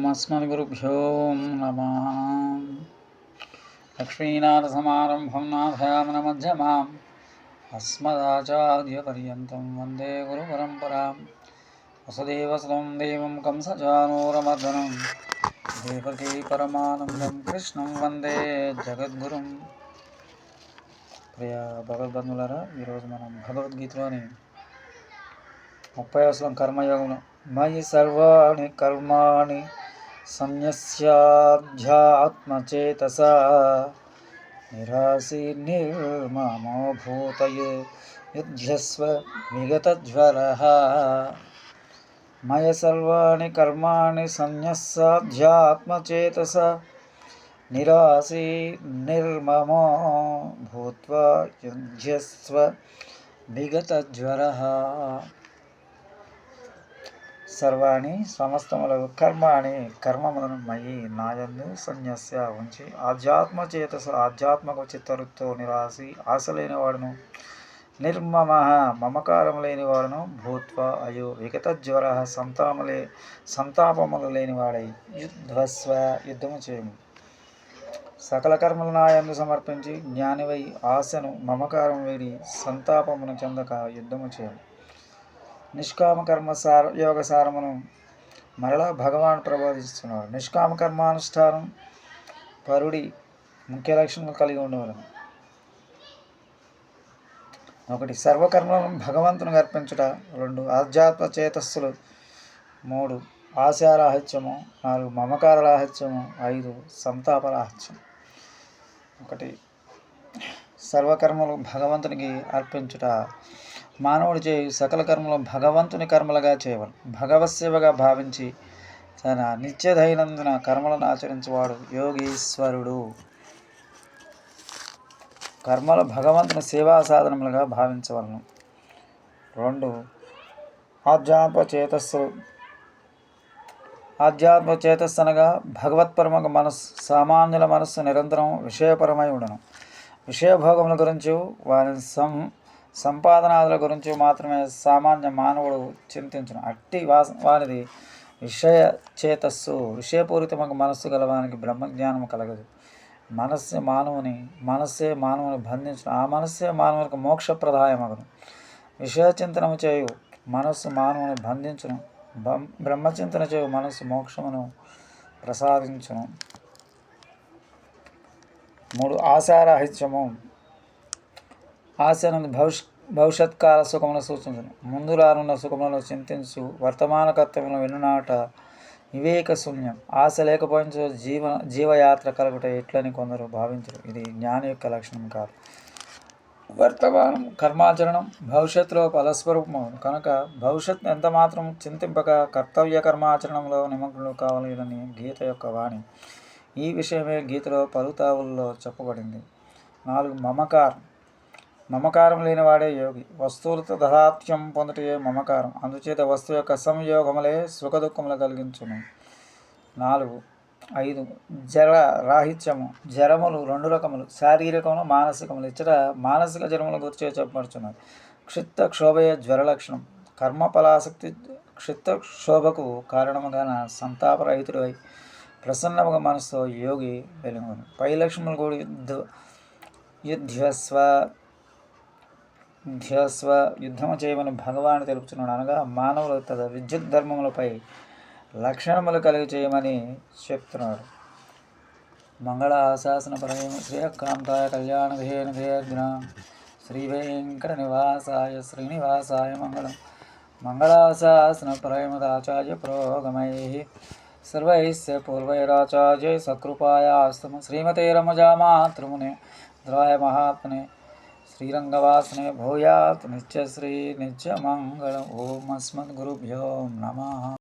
ఓం అస్మద్గురుభ్యో నమః. లక్ష్మీనాథసమారంభం నాథయామనమధ్యమాం అస్మదాచార్యపర్యంతం వందే గురుపరంపరాం. వసుదేవసుతం దేవం కంసచానూరమర్దనం దేవకీ పరమానందం కృష్ణం వందే జగద్గురుం. ప్రియ భగవద్బంధులారా, ఈరోజు మనం భగవద్గీతలోని 30వ శ్లోకం కర్మయోగంలో మయి సర్వాణి కర్మాణి సంన్యస్యాధ్యాత్మచేతసా నిరాశీ నిర్మమో భూతయే యుధ్యస్వ విగతజ్వరః. మయ సర్వాణి కర్మాణి సంన్యస్యాధ్యాత్మచేతసా నిరాశీ నిర్మమో భూత్వా యుధ్యస్వ విగతజ్వరః. సర్వాణి సమస్తములకు కర్మాణి కర్మములను మయి నాయందు సన్యస్య ఉంచి ఆధ్యాత్మచేతస ఆధ్యాత్మక చిత్తవృత్తితో నిరాశి ఆశ లేనివాడును నిర్మమ మమకారం లేనివాడును భూత్వ అయో విగతజ్వర సంతాపములు లేనివాడై యుద్ధస్వ యుద్ధము చేయము. సకల కర్మలు నాయందు సమర్పించి జ్ఞానివై ఆశను మమకారం వీడి సంతాపమును చెందక యుద్ధము చేయము. నిష్కామ కర్మ యోగ సారమును మరలా భగవాన్ ప్రబోధిస్తున్నాడు. నిష్కామ కర్మానుష్ఠానం పరుడి ముఖ్య లక్షణం కలిగి ఉండవలను. 1 సర్వకర్మలను భగవంతునికి అర్పించుట. 2 ఆధ్యాత్మ చేతస్సులు. 3 ఆశారాహిత్యము. 4 మమకారరాహిత్యము. 5 సంతాపరాహిత్యం. 1 సర్వకర్మలు భగవంతునికి అర్పించుట. మానవుడు చేయు సకల కర్మలు భగవంతుని కర్మలుగా చేయవలను. భగవత్ సేవగా భావించి తన నిత్య దైనందిన కర్మలను ఆచరించేవాడు యోగీశ్వరుడు. కర్మలు భగవంతుని సేవా సాధనములుగా భావించవలను. 2 ఆధ్యాత్మ చేతస్సు. ఆధ్యాత్మ చేతస్సు అనగా భగవత్పరమక మనస్సు. సామాన్యుల మనస్సు నిరంతరం విషయపరమై ఉండను. విషయభోగముల గురించి వారి సంపాదనాదుల గురించి మాత్రమే సామాన్య మానవుడు చింతించును. అట్టి వారిది విషయ చేతస్సు. విషయపూరితమగు మనస్సు గలవానికి బ్రహ్మజ్ఞానము కలగదు. మనస్సే మానవుని బంధించును. ఆ మనస్సే మానవునికి మోక్షప్రదాయమగును. విషయచింతనము చేయు మనస్సు మానవుని బంధించును. బ్రహ్మచింతన చేయు మనస్సు మోక్షమును ప్రసాదించును. 3 ఆశారాహిత్యము. ఆశ నుండి భవిష్యత్కాల సుఖమును సూచించును. ముందు రానున్న సుఖములను చింతించు వర్తమాన కర్తవ్యంలో వెన్నునాట వివేక శూన్యం. ఆశ లేకపోయించు జీవయాత్ర కలుగుట ఎట్లని కొందరు భావించరు. ఇది జ్ఞాని యొక్క లక్షణం కాదు. వర్తమానం కర్మాచరణం భవిష్యత్తులో ఫలస్వరూపము కనుక భవిష్యత్ ఎంత మాత్రం చింతింపక కర్తవ్య కర్మాచరణంలో నిమగ్నులు కావాలని గీత యొక్క వాణి. ఈ విషయమే గీతలో పలుతావుల్లో చెప్పబడింది. 4 మమకారం లేనివాడే యోగి. వస్తువులతో దదాత్యం పొందుటే మమకారం. అందుచేత వస్తువు యొక్క సంయోగములే సుఖ దుఃఖములు కలిగించును. 5 జర రాహిత్యము. జరములు 2 రకములు, శారీరకములు మానసికములు. ఇచ్చట మానసిక జరముల గురించి చెప్పబడుచున్నది. క్షిత్త క్షోభయ జ్వర లక్షణం. కర్మఫలాసక్తి క్షిత్త క్షోభకు కారణముగాన సంతాపరహితుడు అయి ప్రసన్నముగా మనసుతో యోగి వెలుగును. పై లక్షణములు కూడా యుద్ధము చేయమని భగవాను తెలుపుతున్నాడు. అనగా మానవులు తన విద్యుత్ ధర్మములపై లక్షణములు కలిగి చేయమని చెప్తున్నాడు. మంగళాశాసన పరమ శ్రీకాంతాయ కళ్యాణ ధేనుధేర్ఘ్న శ్రీ వెంకట నివాసాయ శ్రీనివాసాయ మంగళం. మంగళాశాసన పరమదాచార్య పురోగమై సర్వైస్య పూర్వైరాచార్య సకృపాయాస్తమ శ్రీమతే రమజామాతృమునే ద్రాయ మహాత్మనే శ్రీరంగవాసనే భూయాత్ నిత్యశ్రీ నిత్యమంగళం. ఓం అస్మద్గురుభ్యో నమః.